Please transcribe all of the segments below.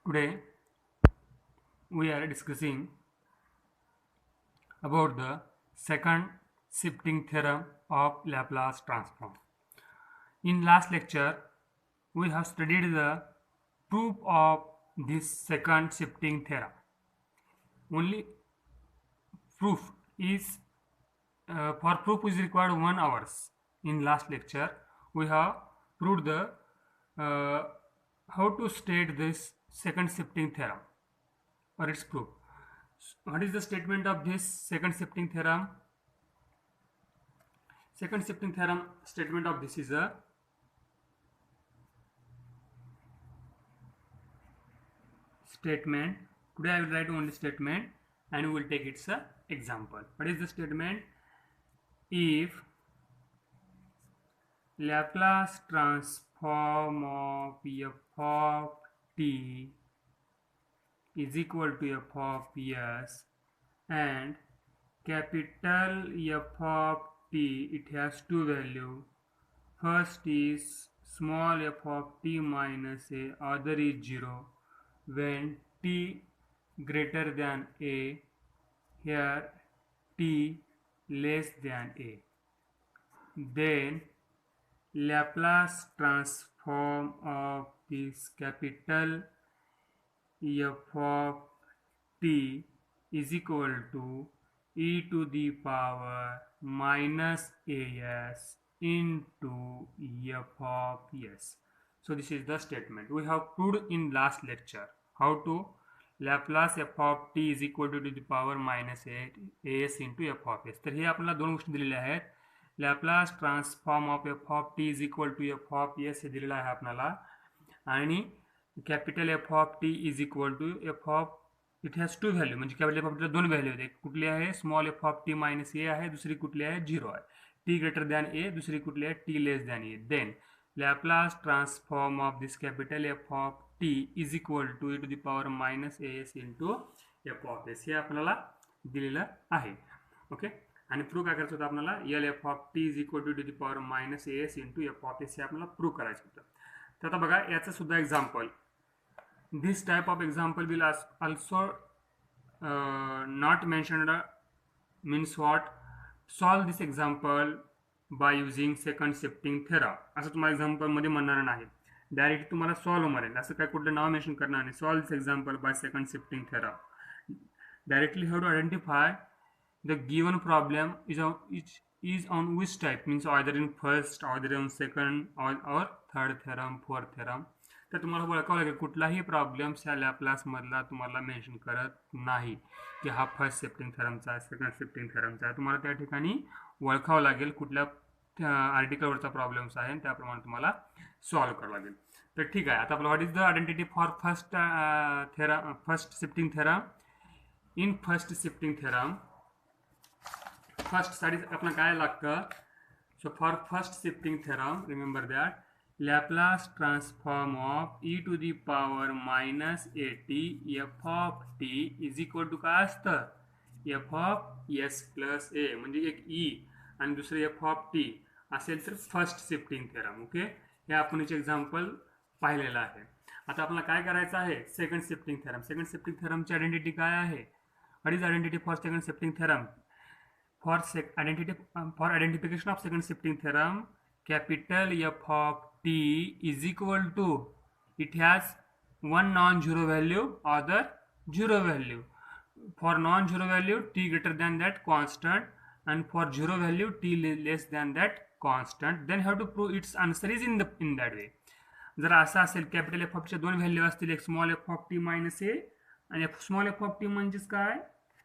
Today we are discussing about the second shifting theorem of Laplace transform. In last lecture we have studied the proof of this second shifting theorem. Only proof is for proof is required 1 hours. In last lecture we have proved the how to state this second shifting theorem or its proof. What is the statement of this second shifting theorem? Second shifting theorem statement of this is a statement. Today I will write only statement and we will take its example. What is the statement? If Laplace transform of f of t is equal to f of s and capital F of t, it has two values. First is small f of t minus a, other is 0 when t greater than a, here t less than a. Then Laplace transform of this capital F of t is equal to e to the power minus as into f of s. So this is the statement we have proved in last lecture. How to Laplace f of t is equal to the power minus as into f of s. तर हे आपल्याला दोन गोष्टी दिलेल्या आहेत. Laplace transform of f of t is equal to F of s हे दिलेलं आहे आपल्याला आणि capital F of t is equal to F of it has two value म्हणजे कॅपिटल एफ ऑफ टीला दोन व्हॅल्यू आहेत. एक कुठली आहे small f of t minus a आहे, दुसरी कुठली आहे 0 आहे. टी ग्रेटर दॅन ए, दुसरी कुठली आहे t less than a. Then Laplace transform of this capital F of t is equal to e to the power minus s into F of s हे आपल्याला दिलेलं आहे. ओके, आणि प्रूव्ह काय करायचं होतं आपल्याला L f of t is equal to the power minus s into F of s हे आपल्याला प्रूव्ह करायचं होतं. तर आता बघा याचं सुद्धा example. This type of example will also not mentioned means what? Solve this example by using second shifting theorem. असं तुम्हाला एक्झाम्पल मध्ये म्हणणार नाही, डायरेक्ट तुम्हाला सॉल्व्ह म्हणेल. असं काय कुठलं नाव मेन्शन करणार नाही. Solve this example by second shifting theorem. Directly how to identify the given problem is on which type, means either in first, either in second or third theorem, fourth theorem. तर तुम्हाला ओळखावं लागेल कुठलाही problem ह्या Laplace मधला तुम्हाला mention करत नाही की हा फर्स्ट शिफ्टिंग थेरमचा आहे, सेकंड शिफ्टिंग थेरमचा आहे. तुम्हाला त्या ठिकाणी ओळखावं लागेल कुठल्या आर्टिकलवरचा प्रॉब्लेम्स आहे त्याप्रमाणे तुम्हाला सॉल्व्ह करावं लागेल. तर ठीक आहे. आता आपलं what is the identity for first shifting theorem? In first shifting theorem first साठी आपल्याला काय लागतं? So for first shifting theorem remember that Laplace transform of e to the power minus at f of t is equal to काय असतं? f of s plus a म्हणजे एक e आणि दुसरं f of t असेल तर first shifting theorem. Okay, हे आपण याचे एक्झाम्पल पाहिलेलं आहे. आता आपल्याला काय करायचं आहे? Second shifting theorem. Second shifting थेरमची आयडेंटिटी काय आहे? What is identity for second shifting theorem? For identification of second shifting theorem, capital F of t is equal to, it has one non-zero value, other zero value. For non-zero value t greater than that constant, and for zero value t less than that constant. Then have to prove its answer is in that way. जर असं असेल capital F of च्या दोन value असतील, एक small f of t minus a आणि small f of t म्हणजेच काय?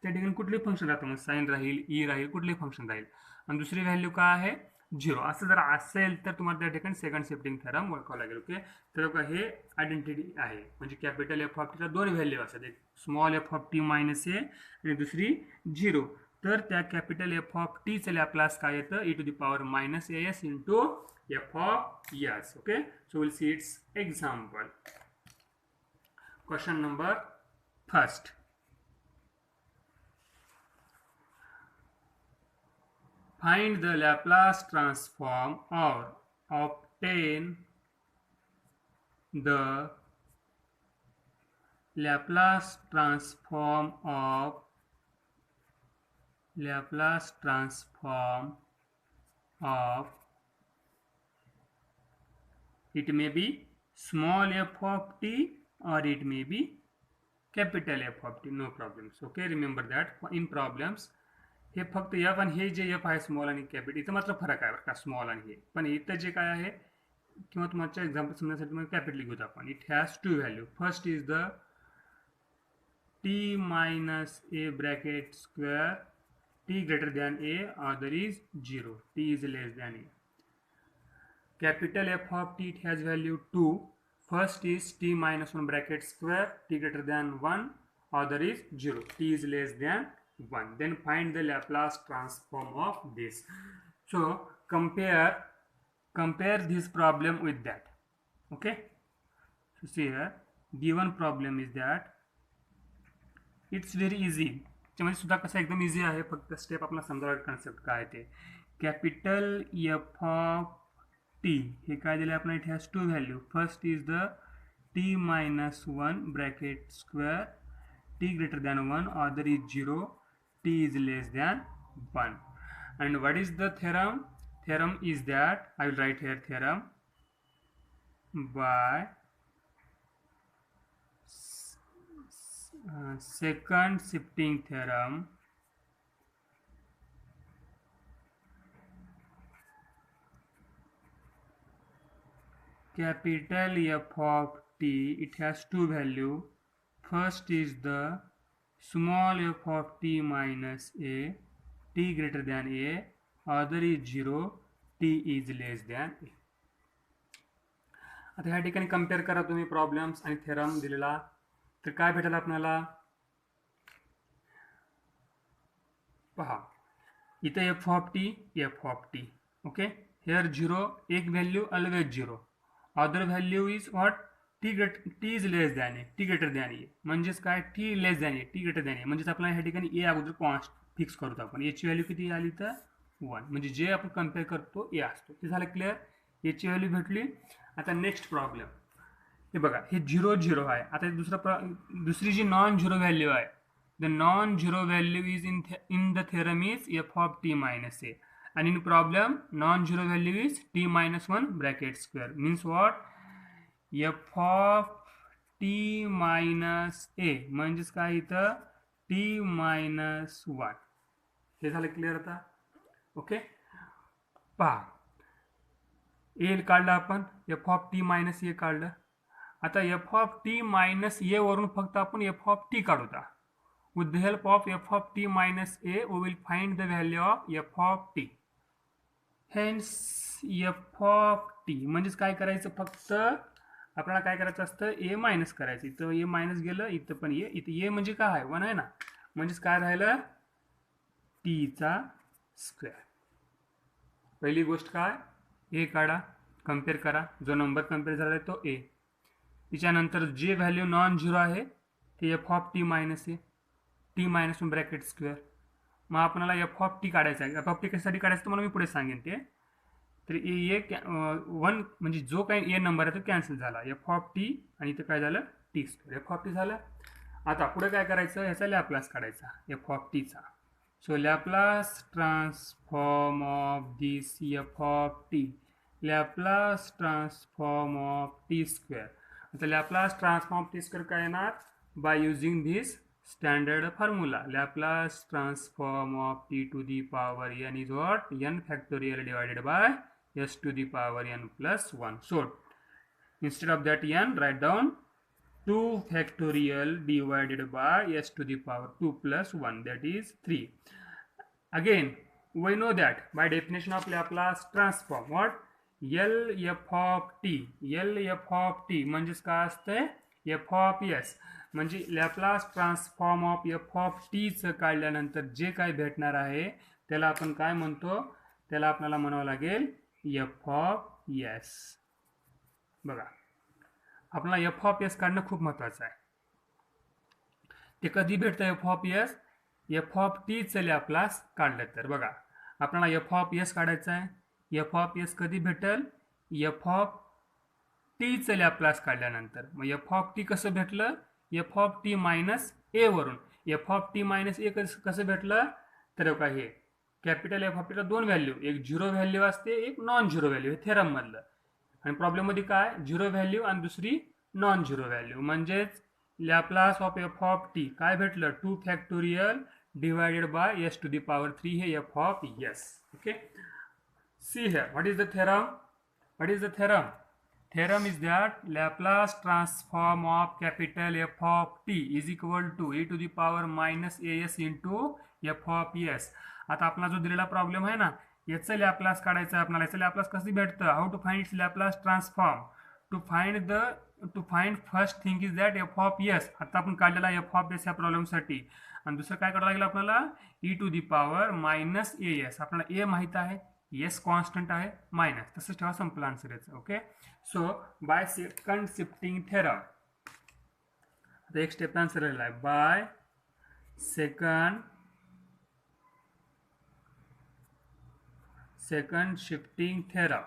त्या ठिकाणी कुठले फंक्शन राहतं, मग साइन राहील, ई राहील, कुठले फंक्शन राहील, आणि दुसरी व्हॅल्यू काय आहे? 0. असं जर असेल तर तुम्हाला त्या ठिकाणी सेकंड शिफ्टिंग थेरम ओळखावं लागेल. ओके, तर बघा हे आयडेंटिटी आहे. म्हणजे कॅपिटल एफ ऑफ टीला दोन व्हॅल्यू असतात, एक small f of t minus a आणि दुसरी 0. तर त्या कॅपिटल एफ ऑफ टीचं लॅप्लास काय येतं? E to the power minus s into F of s. Okay, so will see its example. Question number first. Find the Laplace transform or obtain the Laplace transform of it may be small f of t or it may be capital F of t, no problems. Okay, remember that in problems हे फक्त F आणि हे जे F आहे small आणि capital इथं मात्र फरक आहे बरं का, स्मॉल आणि हे. पण इथं जे काय आहे किंवा तुमच्या एक्झाम्पल समजण्यासाठी मग कॅपिटल घेऊत आपण. It has two value. First is the t minus a bracket square t greater than a, other is 0, t is less than a. Capital F of t, it has value 2. First is t minus 1 bracket square t greater than 1, other is 0, t is less than 1. Then find the Laplace transform of this. So compare this problem with that. Okay, so see here, given problem is that it's very easy. त्याच्यामध्ये सुद्धा कसं एकदम easy आहे, फक्त step आपल्याला समजावं concept काय ते. कॅपिटल एफ ऑफ टी हे काय दिलं आपल्याला, it has two value. First is the t minus 1 bracket square t greater than 1, other is 0, t is less than 1. And what is the theorem? Theorem is that, I will write here theorem by second shifting theorem, capital F of t, it has two value. First is the small f of t minus a, t greater than a, other is 0, t is less than a. आता ह्या ठिकाणी compare करा तुम्ही problems आणि theorem दिलेला, तर काय भेटेल आपल्याला पहा. इथं f of t. Okay, here 0, एक value always 0, other value is what, t is less than a, t greater than a. म्हणजेच काय, t less than a, t greater than a. म्हणजेच आपल्याला ह्या ठिकाणी ए अगोदर कॉन्स्ट फिक्स करतो आपण. याची व्हॅल्यू किती आली तर 1, म्हणजे जे आपण कम्पेअर करतो ए असतो. ते झालं क्लिअर. याची व्हॅल्यू भेटली. आता नेक्स्ट प्रॉब्लेम हे बघा, हे 0 0 आहे. आता दुसरी जी नॉन झिरो व्हॅल्यू आहे, the non zero value is in the theorem is f of t minus a, आणि in problem non zero value is t minus 1 bracket square. Means what, f of t minus a म्हणजेच काय इथं T minus 1. हे झालं clear आता. Okay, पहा a काढलं आपण, f of t minus a काढलं. आता f of t minus a वरून फक्त आपण एफ ऑफ टी काढूया. With the help of f of t minus a we will find the value of f of t. Hence f of t म्हणजेच काय करायचं, फक्त आपल्याला काय करायचं असतं, ए मायनस करायचं. इथं ए मायनस गेलं, इथं पण ए, इथं ए म्हणजे काय आहे 1 आहे ना, म्हणजेच काय राहिलं टीचा स्क्वेअर. पहिली गोष्ट काय, ए काढा, कम्पेअर करा. जो नंबर कम्पेअर झाला आहे तो ए. त्याच्यानंतर जे व्हॅल्यू नॉन झिरो आहे ते F of t minus A, T minus 1 bracket square. मग आपल्याला एफ ऑफ टी काढायचा आहे. एफ ऑफ टी कशासाठी काढायचं तुम्हाला मी पुढे सांगेन ते. तर ए 1 म्हणजे जो काही ए नंबर आहे तो कॅन्सल झाला, एफ ऑफ टी, आणि इथं काय झालं t square. F of t झालं. आता पुढे काय करायचं, ह्याचा लॅपलास काढायचा एफ ऑफ टीचा. So Laplace transform of this f of t, Laplace transform of t square. आता लॅपलास ट्रान्सफॉर्म टी स्क्वेअर काय येणार, by using this standard formula. Laplace transform of t to the power n is what, n factorial divided by s to the power n plus 1. So instead of that n, write down 2 factorial divided by s to the power 2 plus 1, that is 3. Again we know that by definition of Laplace transform, what, L f of t म्हणजेच काय असते, f of s. म्हणजे Laplace transform of f of टीचं काढल्यानंतर जे काय भेटणार आहे त्याला आपण काय म्हणतो, त्याला आपल्याला म्हणावं लागेल एफ ऑफ एस. बघा, आपल्याला एफ ऑफ एस काढणं खूप महत्त्वाचं आहे. ते कधी भेटतं F of S, F of टीचं लॅपलास काढलं तर. बघा, आपल्याला एफ ऑफ एस काढायचं आहे. एफ ऑफ एस कधी भेटेल, एफ ऑफ टीचं लॅपलास काढल्यानंतर. मग एफ ऑफ टी कसं भेटलं, F of t minus a वरून. एफ ऑफ टी मायनस ए कसं भेटलं तर का हे कॅपिटल एफ ऑफ टीला दोन व्हॅल्यू, एक झिरो व्हॅल्यू असते, एक नॉन झिरो व्हॅल्यू, हे थेरम मधलं. आणि प्रॉब्लेम मध्ये काय झिरो व्हॅल्यू आणि दुसरी नॉन झिरो व्हॅल्यू, म्हणजेच Laplace of f of t काय भेटलं 2 factorial divided by s to the power 3 हे f of s. Okay, see here what is the theorem. What is the theorem. Theorem is that Laplace transform of capital F of t is equal to e to the power minus as into f of s. आता आपला जो दिलेला problem आहे ना, याचं Laplace काढायचं आहे आपल्याला. याचं लॅपलास कसं भेटतं, how to find its Laplace transform. To find first thing is that f of s. आता आपण काढलेला एफ ऑफ एस या प्रॉब्लेमसाठी. आणि दुसरं काय करावं लागेल आपल्याला, e to the power minus a s. आपल्याला ए माहित आहे, एस कॉन्स्टंट आहे, मायनस तसंच ठेवा, संपला आन्सर याचं. Okay, so bye second shifting theorem. आता एक स्टेप आन्सर लिहिला आहे bye second shifting theorem.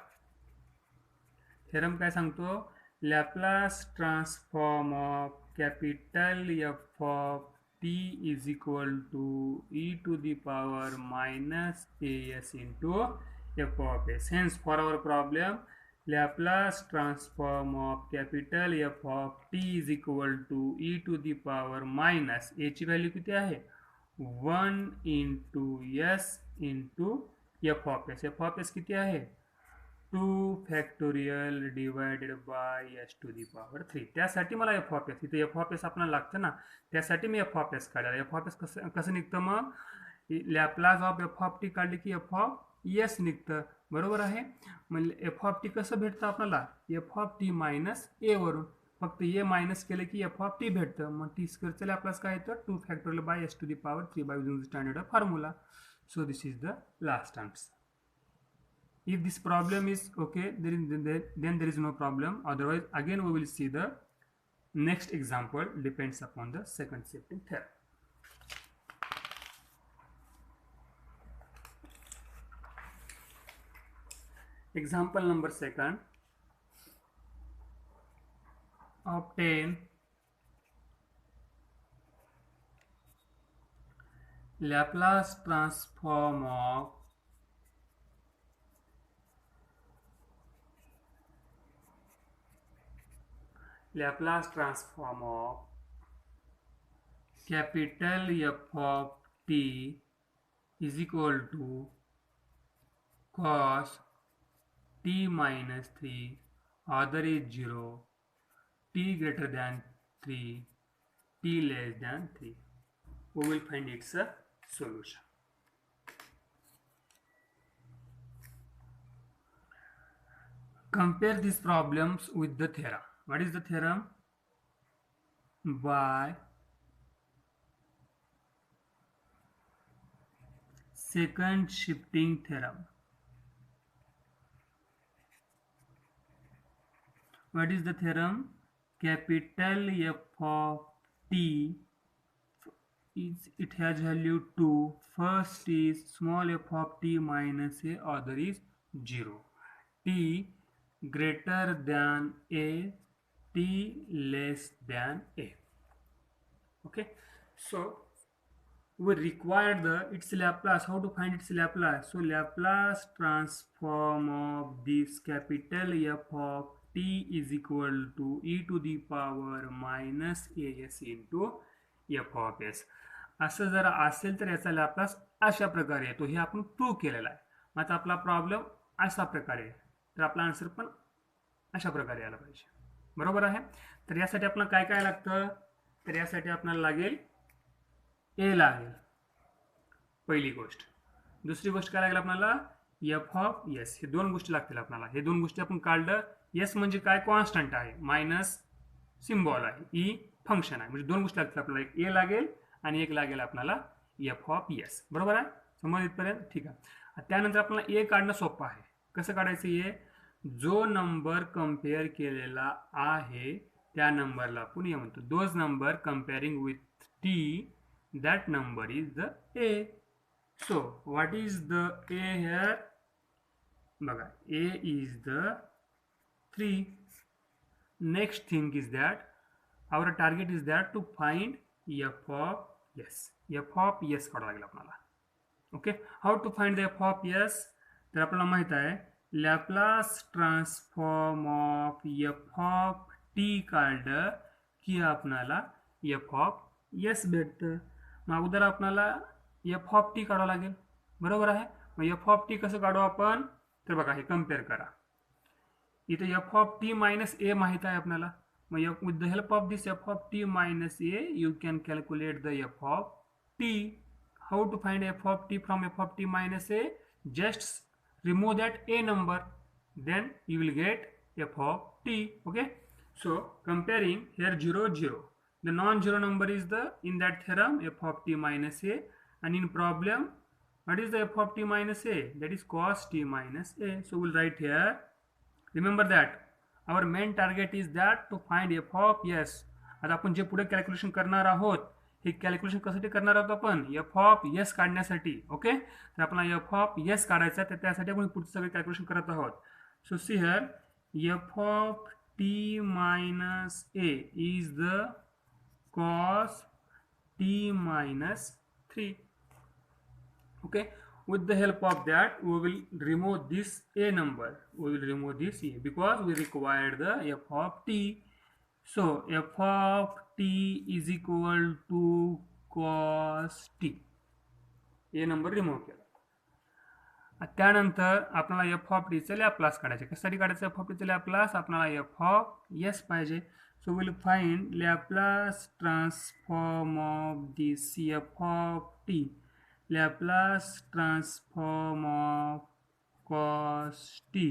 Theorem काय सांगतो, Laplace transform of capital F of t is equal to e to the power minus as into f of s. Hence for our problem Laplace transform of capital F of t is equal to e to the power minus a ची value किती आहे 1 into s into f of s. f of s किती आहे 2 factorial divided by s to the power 3. त्यासाठी मला f of s, इथे f of s आपल्याला लागतं ना, त्यासाठी मी एफ ऑफ एस काढला. एफ ऑफ एस कसं निघतं मग, Laplace of f of t काढली की एफ ऑफ एस निघतं, बरोबर आहे. मग एफ ऑफ टी कसं भेटतं आपल्याला, F of t minus a वरून. फक्त ए मायनस केलं की एफ ऑफ टी भेटतं. मग टी स्क्वेअरचं लॅपलास काय येतं 2 factorial by s to the power 3 by using standard formula. So this is the last answer. If this problem is okay, then there is no problem. Otherwise, again we will see the next example. Depends upon the second shifting theorem. Example number second. Obtain Laplace transform of Laplace transform of capital F of t is equal to cos t minus 3, other is 0, t greater than 3, t less than 3. We will find its a solution. Compare these problems with the theorem. What is the theorem? By second shifting theorem. What is the theorem? Capital F of t is, it has value 2. First is small f of t minus a, other is 0. T greater than a, t less than a. Okay, so we require its Laplace. How to find its Laplace? So Laplace transform of this capital F of t is equal to e to the power minus as into f of s. असं जर असेल तर याचा Laplace अशा प्रकारे येतो, हे आपण प्रूव्ह केलेला आहे. मग आता आपला प्रॉब्लेम अशा प्रकारे, तर आपला आन्सर पण अशा प्रकारे आला पाहिजे, बरोबर आहे. तर यासाठी आपल्याला काय काय लागतं, तर यासाठी आपल्याला लागेल ए लागेल पहिली गोष्ट. दुसरी गोष्ट काय लागेल आपल्याला एफ ऑफ एस. हे दोन गोष्टी लागतील आपल्याला. हे दोन गोष्टी आपण काढलं. एस म्हणजे काय कॉन्स्टंट आहे, मायनस सिम्बॉल आहे, ई फंक्शन आहे, म्हणजे दोन गोष्टी लागतील आपल्याला. एक ए लागेल आणि एक लागेल आपल्याला एफ ऑफ एस, बरोबर आहे. समज इथपर्यंत ठीक आहे. त्यानंतर आपल्याला ए काढणं सोपं आहे. कसं काढायचं ए, जो नंबर कंपेअर केलेला आहे त्या नंबरला आपण ए म्हणतो. Those number comparing with t, that number is the a. So what is the a here? बघा a is the 3. Next thing is that our target is that to find f of s. f of s काढावं लागेल आपल्याला. Okay, how to find the f of s. तर आपल्याला माहित आहे Laplace transform of f of t काढलं की आपल्याला एफ ऑफ एस भेटतं. मग अगोदर आपल्याला एफ ऑफ टी काढावं लागेल, बरोबर आहे. मग एफ ऑफ टी कसं काढू आपण, तर बघा हे कम्पेअर करा. इथे एफ ऑफ टी मायनस ए माहित आहे आपल्याला. मग with the help of this f of t minus A you can calculate the f of T. How to find f of t from f of t minus a? Just remove that a number, then you will get f of t. Okay, so comparing here 0 0, the non-zero number is the in that theorem f of t minus a, and in problem what is the f of t minus a? That is cos t minus a. So we'll write here, remember that our main target is that to find f of s. आता आपण जे पुढे calculation करणार आहोत हे calculation कशासाठी करणार आहोत आपण, एफ ऑफ एस काढण्यासाठी. ओके, तर आपल्याला एफ ऑफ एस काढायचा तर त्यासाठी आपण पुढचं सगळे कॅल्क्युलेशन करत आहोत. So see here F of t minus A is the cos T minus 3. Okay, with the help of that we will remove this a number, we will remove this a because we required the f of t. So f of t is equal to cos t. हे number remove केला. त्यानंतर आपल्याला F of टीचं Laplace काढायचे. कशासाठी काढायचं F of टीचं Laplace, आपल्याला एफ ऑफ एस पाहिजे. So will find Laplace transform of this f of t. Laplace transform of cos t.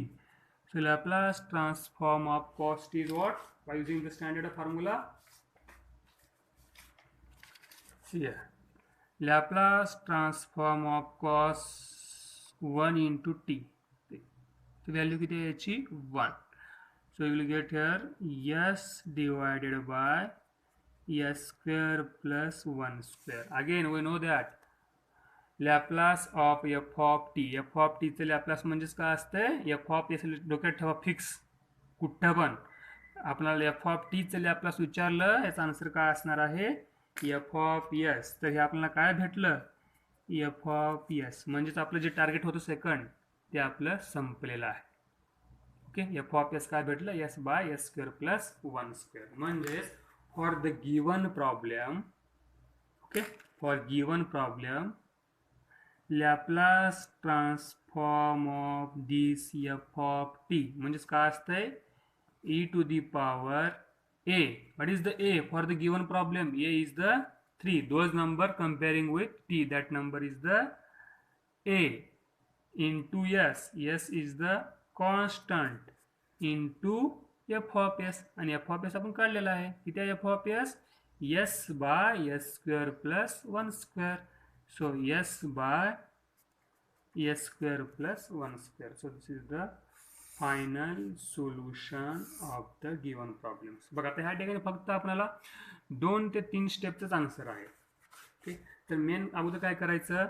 So Laplace transform of cos t is what? By using the standard formula. See here, Laplace transform of cos 1 into t. So value किती आहे याची 1. So you will get here s divided by s square plus 1 square. Again we know that Laplace of f of t. f of t चे Laplace म्हणजेच काय असतं, f of s डोक्यात ठेवा fix कुठं पण. आपल्याला f of t चे लॅपलास विचारलं, याचा आन्सर काय असणार आहे f of s. तर हे आपल्याला काय भेटलं f of s. म्हणजेच आपलं जे टार्गेट होतं सेकंड ते आपलं संपलेलं आहे. ओके, f of s काय भेटलं s by s square plus 1 square. म्हणजेच for the given problem, okay, for given problem Laplace transform of this f of t म्हणजेच काय असतंय e to the power a. What is the a for the given problem? A is the 3. Those number comparing with t, that number is the a into s. S is the constant into f of s. आणि f of s आपण काढलेला आहे. किती आहे f of s? s by s square plus 1 square. So s by s square plus 1 square. So this is the final solution of the given problems. बघा आता ह्या ठिकाणी फक्त आपल्याला 2 ते 3 स्टेपचंच आन्सर आहे. ओके, तर मेन अगोदर काय करायचं,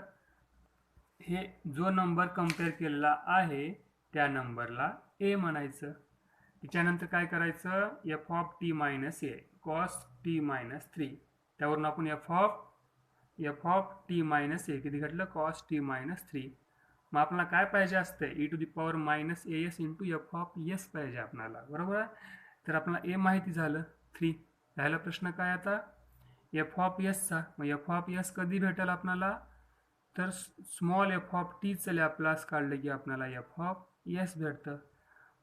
हे जो नंबर कंपेअर केलेला आहे त्या नंबरला a म्हणायचं. त्याच्यानंतर काय करायचं f of t minus a cos t minus 3. त्यावरून आपण f of t minus a किती घटलं cos t minus 3. मग आपल्याला काय पाहिजे असते e to the power minus as into f of s पाहिजे आपल्याला, बरोबर आहे. तर आपल्याला a माहिती झालं 3. राहिला प्रश्न काय आता f of s चा. मग f of s कधी भेटेल आपल्याला, तर स्मॉल f of t चं लॅपलास काढलं की आपल्याला f of s भेटतं.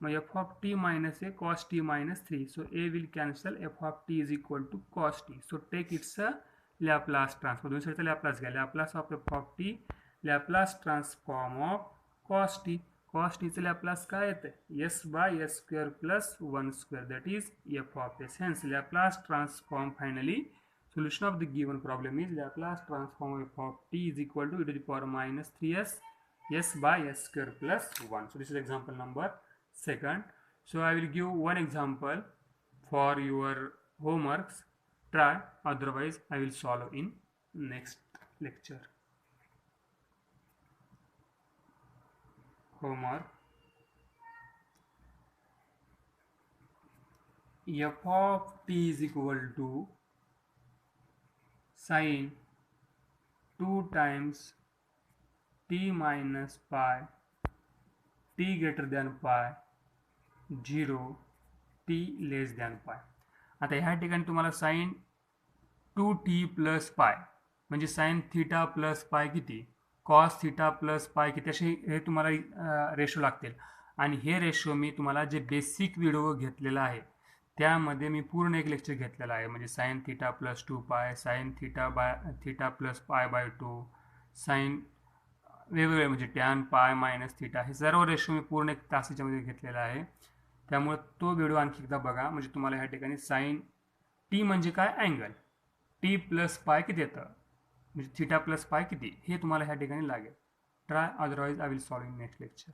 मग f of t minus a cos t minus 3. So a will cancel, f of t is equal to cos t. So take its Laplace transform. दोन साईडचा Laplace घ्या. Laplace of f of t, Laplace transform of cos t. cos t चं Laplace काय येतं s by s square plus 1 square, that is f of s. Hence Laplace transform, finally solution of the given problem is Laplace transform of f of t is equal to e to the power minus 3s s by s square plus 1. So this is example number 2. So I will give one example for your homeworks. Try, otherwise I will solve in next lecture. Homework. f of t is equal to sine 2 times t minus pi t greater than pi 0 t less than पाय. आता ह्या ठिकाणी तुम्हाला sign 2t plus पाय म्हणजे sign theta plus पाय किती, cos theta plus पाय किती, असे हे तुम्हाला रेशो लागतील. आणि हे रेशो मी तुम्हाला जे बेसिक व्हिडिओ घेतलेला आहे त्यामध्ये मी पूर्ण एक लेक्चर घेतलेला आहे. म्हणजे sign theta plus 2 pi, sine theta plus pi by 2, sine वेगवेगळे म्हणजे टॅन पाय मायनस थिटा, हे सर्व रेशो मी पूर्ण एक तासाच्यामध्ये घेतलेला आहे. त्यामुळे तो व्हिडिओ आणखी एकदा बघा. म्हणजे तुम्हाला ह्या ठिकाणी साइन टी म्हणजे काय, अँगल टी प्लस पाय किती येतं, म्हणजे थिटा प्लस पाय किती, हे तुम्हाला ह्या ठिकाणी लागेल. Try, otherwise I will solve in next lecture.